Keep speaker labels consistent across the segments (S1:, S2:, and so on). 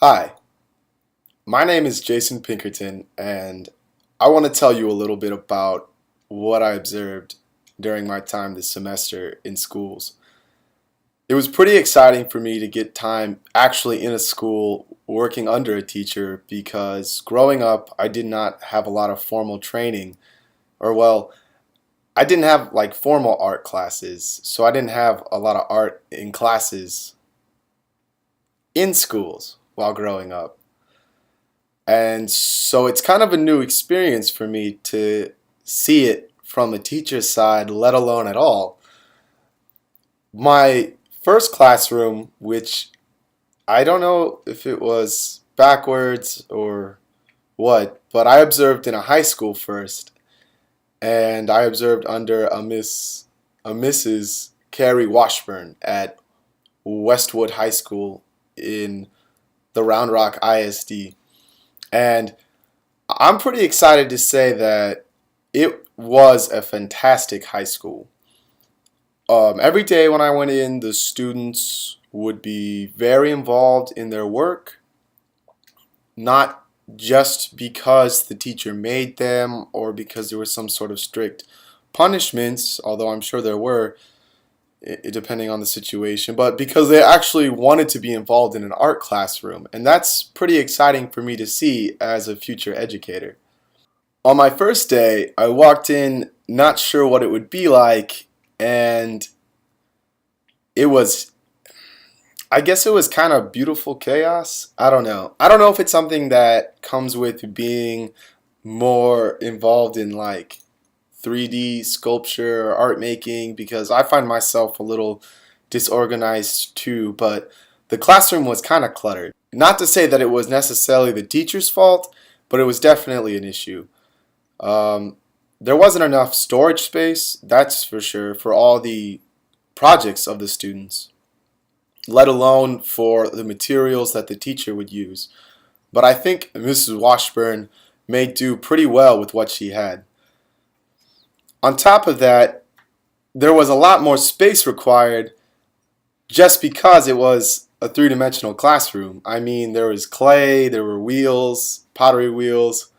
S1: Hi, my name is Jason Pinkerton, and I want to tell you a little bit about what I observed during my time this semester in schools. It was pretty exciting for me to get time actually in a school working under a teacher because growing up, I did not have a lot of formal training, or well, I didn't have like formal art classes, so I didn't have a lot of art in classes in schools while growing up. And so it's kind of a new experience for me to see it from a teacher's side, let alone at all. My first classroom, which I don't know if it was backwards or what, but I observed in a high school first, and I observed under a Mrs. Carrie Washburn at Westwood High School in the Round Rock ISD. And I'm pretty excited to say that it was a fantastic high school. Every day when I went in, the students would be very involved in their work, not just because the teacher made them or because there was some sort of strict punishments, although I'm sure there were, depending on the situation, but because they actually wanted to be involved in an art classroom. And that's pretty exciting for me to see as a future educator. On my first day, I walked in not sure what it would be like, and it was, I guess it was kind of beautiful chaos. I don't know. I don't know if it's something that comes with being more involved in like 3D sculpture or art making because I find myself a little disorganized too, but the classroom was kind of cluttered. Not to say that it was necessarily the teacher's fault, but it was definitely an issue. Um, there wasn't enough storage space, that's for sure, for all the projects of the students, let alone for the materials that the teacher would use. But I think Mrs. Washburn made do pretty well with what she had. On top of that, there was a lot more space required just because it was a three-dimensional classroom. I mean, there was clay, there were wheels, pottery wheels,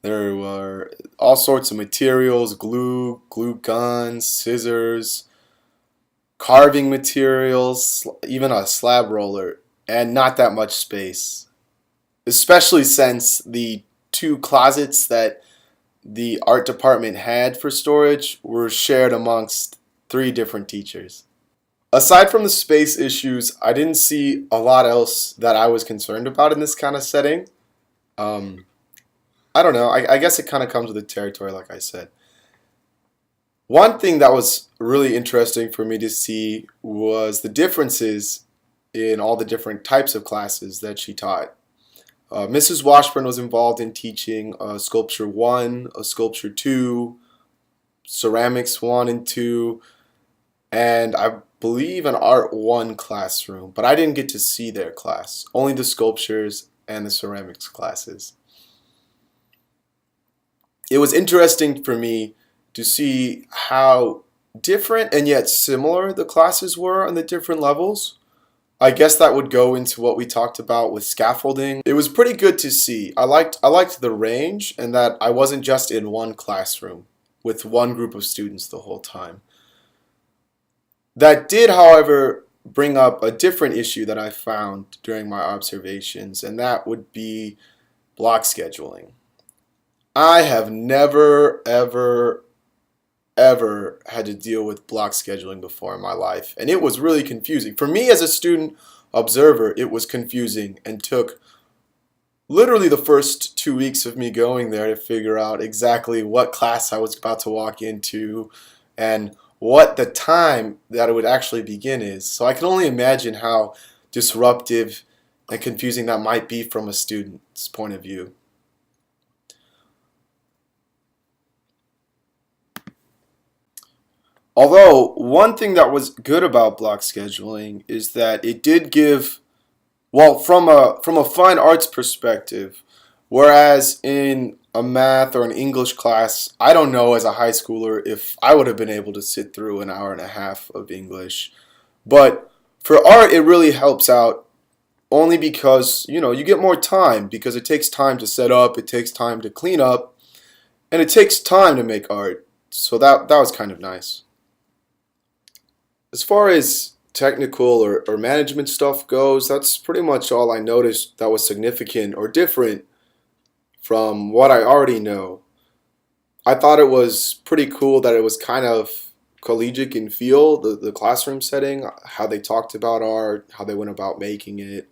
S1: there were all sorts of materials, glue guns, scissors, carving materials, even a slab roller, and not that much space. Especially since the two closets that the art department had for storage were shared amongst three different teachers. Aside from the space issues, I didn't see a lot else that I was concerned about in this kind of setting. Um, I don't know. I guess it kind of comes with the territory, like I said. One thing that was really interesting for me to see was the differences in all the different types of classes that she taught. Mrs. Washburn was involved in teaching Sculpture 1, Sculpture 2, Ceramics 1 and 2, and I believe an Art 1 classroom, but I didn't get to see their class, only the sculptures and the ceramics classes. It was interesting for me to see how different and yet similar the classes were on the different levels. I guess that would go into what we talked about with scaffolding. It was pretty good to see. I liked the range and that I wasn't just in one classroom with one group of students the whole time. That did, however, bring up a different issue that I found during my observations, and that would be block scheduling. I have never, ever had to deal with block scheduling before in my life, and it was really confusing. For me as a student observer, it was confusing and took literally the first 2 weeks of me going there to figure out exactly what class I was about to walk into and what the time that it would actually begin is. So I can only imagine how disruptive and confusing that might be from a student's point of view. Although, one thing that was good about block scheduling is that it did give, well, from a fine arts perspective, whereas in a math or an English class, I don't know as a high schooler if I would have been able to sit through an hour and a half of English. But for art, it really helps out only because, you get more time because it takes time to set up, it takes time to clean up, and it takes time to make art. So that was kind of nice. As far as technical or management stuff goes, that's pretty much all I noticed that was significant or different from what I already know. I thought it was pretty cool that it was kind of collegiate in feel, the classroom setting, how they talked about art, how they went about making it,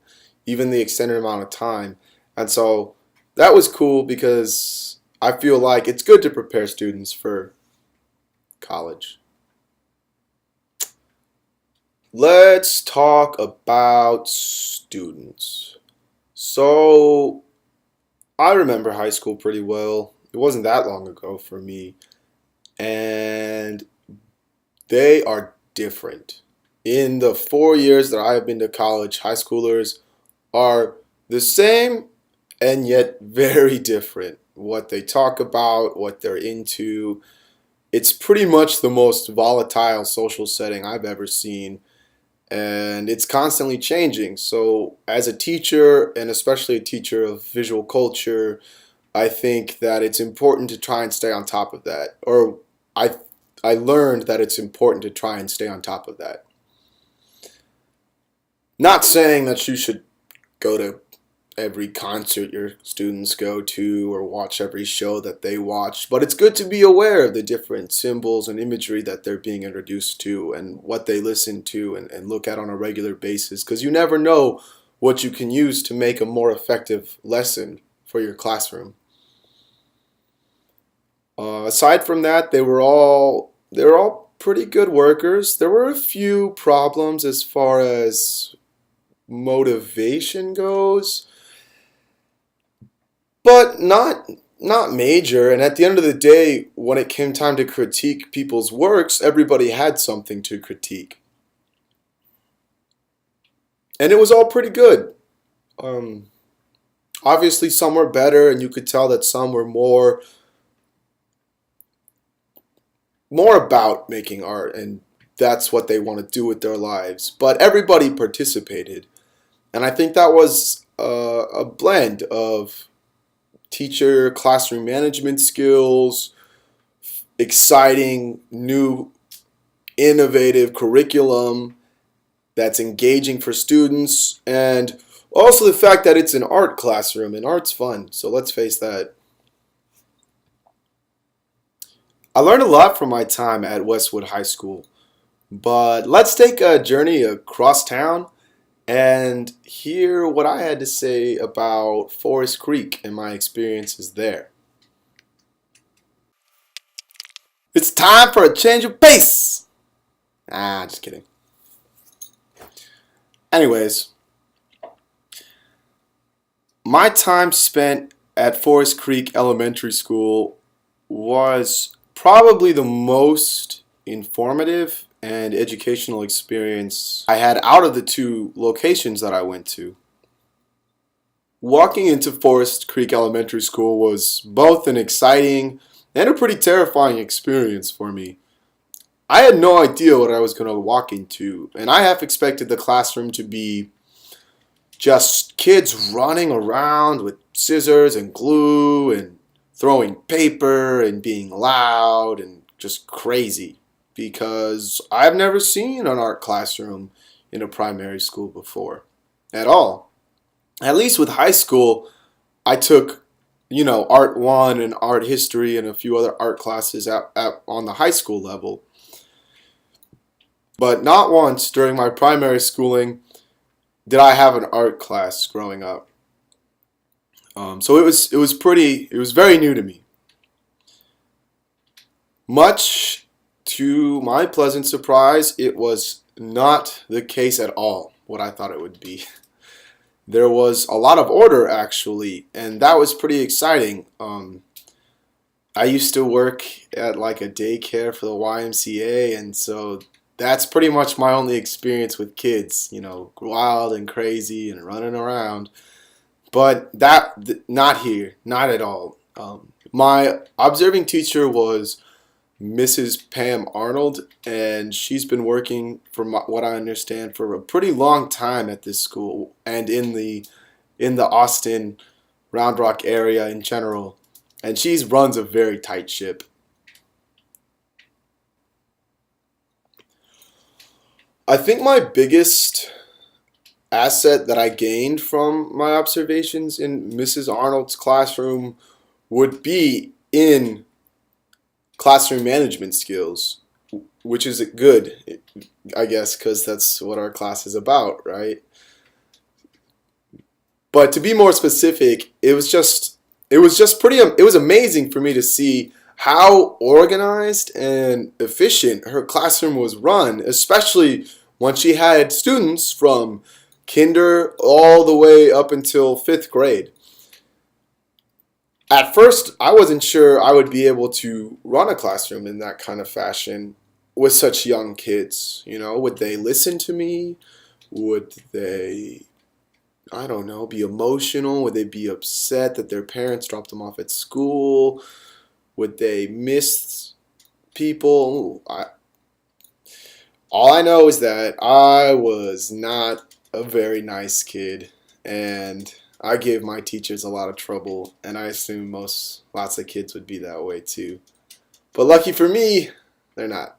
S1: even the extended amount of time. And so that was cool because I feel like it's good to prepare students for college. Let's talk about students. So I remember high school pretty well. It wasn't that long ago for me. And they are different. In the 4 years that I have been to college, high schoolers are the same and yet very different. What they talk about, what they're into. It's pretty much the most volatile social setting I've ever seen. And it's constantly changing. So, as a teacher, and especially a teacher of visual culture, I think that it's important to try and stay on top of that. Or I I learned that it's important to try and stay on top of that. Not saying that you should go to every concert your students go to or watch every show that they watch, but it's good to be aware of the different symbols and imagery that they're being introduced to and what they listen to and look at on a regular basis, because you never know what you can use to make a more effective lesson for your classroom. Aside from that, they were all pretty good workers. There were a few problems as far as motivation goes, but not major. And at the end of the day, when it came time to critique people's works, everybody had something to critique, and it was all pretty good. Um, Obviously, some were better, and you could tell that some were more about making art, and that's what they want to do with their lives. But everybody participated, and I think that was a blend of teacher classroom management skills, exciting new innovative curriculum that's engaging for students, and also the fact that it's an art classroom and art's fun. So let's face that. I learned a lot from my time at Westwood High School, but let's take a journey across town and hear what I had to say about Forest Creek and my experiences there. It's time for a change of pace! Just kidding. Anyways, my time spent at Forest Creek Elementary School was probably the most informative and educational experience I had out of the two locations that I went to. Walking into Forest Creek Elementary School was both an exciting and a pretty terrifying experience for me. I had no idea what I was going to walk into, and I half expected the classroom to be just kids running around with scissors and glue and throwing paper and being loud and just crazy, because I've never seen an art classroom in a primary school before at all. At least with high school, I took, Art 1 and art history and a few other art classes on the high school level. But not once during my primary schooling did I have an art class growing up. So it was very new to me. Much to my pleasant surprise, it was not the case at all what I thought it would be. There was a lot of order actually, and that was pretty exciting. I used to work at like a daycare for the YMCA, and so that's pretty much my only experience with kids, wild and crazy and running around. But not here, not at all. My observing teacher was Mrs. Pam Arnold, and she's been working, from what I understand, for a pretty long time at this school and in the Austin Round Rock area in general. And she runs a very tight ship. I think my biggest asset that I gained from my observations in Mrs. Arnold's classroom would be in classroom management skills, which is good, I guess, because that's what our class is about, right? But to be more specific, it was amazing for me to see how organized and efficient her classroom was run, especially when she had students from kinder all the way up until 5th grade. At first, I wasn't sure I would be able to run a classroom in that kind of fashion with such young kids. Would they listen to me? Would they, I don't know, be emotional? Would they be upset that their parents dropped them off at school? Would they miss people? All I know is that I was not a very nice kid, and I gave my teachers a lot of trouble, and I assume lots of kids would be that way too. But lucky for me, they're not.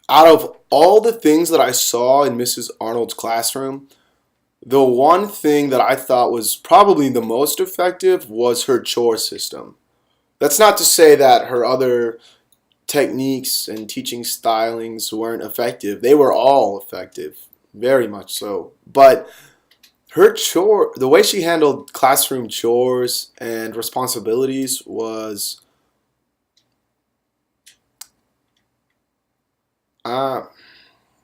S1: Out of all the things that I saw in Mrs. Arnold's classroom, the one thing that I thought was probably the most effective was her chore system. That's not to say that her other techniques and teaching stylings weren't effective. They were all effective, very much so. But the way she handled classroom chores and responsibilities was, uh,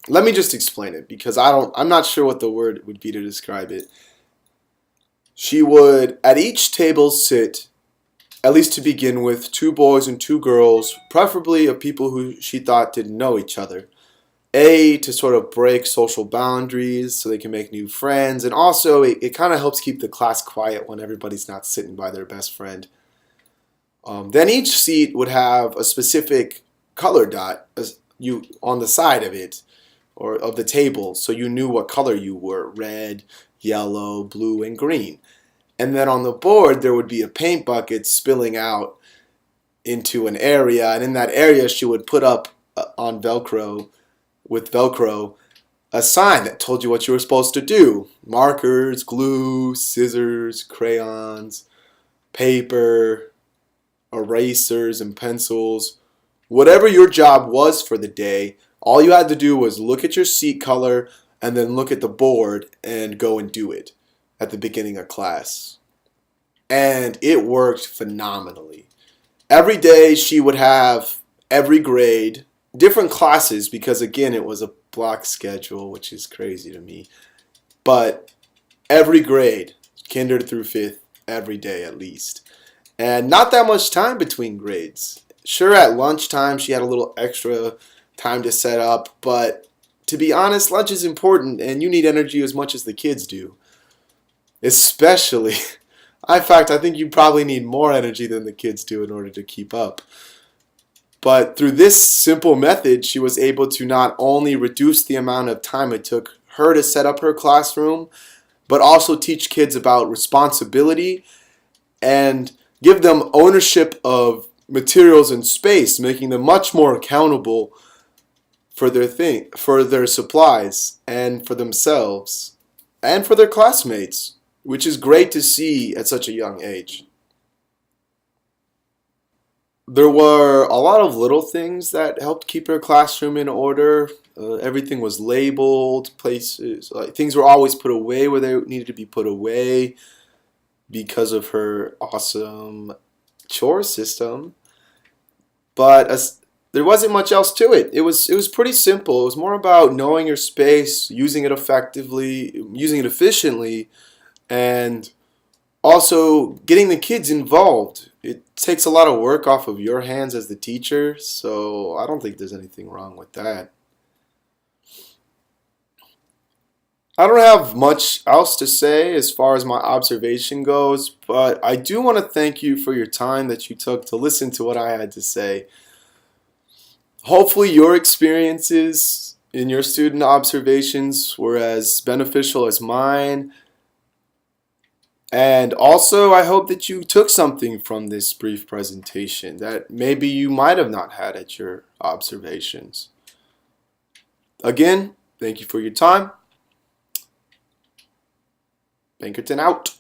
S1: let me just explain it because I'm not sure what the word would be to describe it. She would at each table sit, at least to begin with, two boys and two girls, preferably of people who she thought didn't know each other. To sort of break social boundaries so they can make new friends, and also it kind of helps keep the class quiet when everybody's not sitting by their best friend. Then each seat would have a specific color dot you on the side of it or of the table, so you knew what color you were: red, yellow, blue, and green. And then on the board there would be a paint bucket spilling out into an area, and in that area she would put up on Velcro with Velcro a sign that told you what you were supposed to do: markers, glue, scissors, crayons, paper, erasers, and pencils. Whatever your job was for the day, all you had to do was look at your seat color and then look at the board and go and do it at the beginning of class. And it worked phenomenally. Every day she would have every grade, different classes, because again it was a block schedule, which is crazy to me. But every grade, kinder through 5th, every day at least. And not that much time between grades. Sure, at lunchtime she had a little extra time to set up, but to be honest, lunch is important and you need energy as much as the kids do. Especially, in fact, I think you probably need more energy than the kids do in order to keep up. But through this simple method, she was able to not only reduce the amount of time it took her to set up her classroom, but also teach kids about responsibility and give them ownership of materials and space, making them much more accountable for their supplies, and for themselves, and for their classmates, which is great to see at such a young age. There were a lot of little things that helped keep her classroom in order. Everything was labeled, places, like things were always put away where they needed to be put away because of her awesome chore system. But there wasn't much else to it. It was pretty simple. It was more about knowing your space, using it effectively, using it efficiently, and also getting the kids involved. It takes a lot of work off of your hands as the teacher, so I don't think there's anything wrong with that. I don't have much else to say as far as my observation goes, but I do want to thank you for your time that you took to listen to what I had to say. Hopefully, your experiences in your student observations were as beneficial as mine. And also, I hope that you took something from this brief presentation that maybe you might have not had at your observations. Again, thank you for your time. Pinkerton out.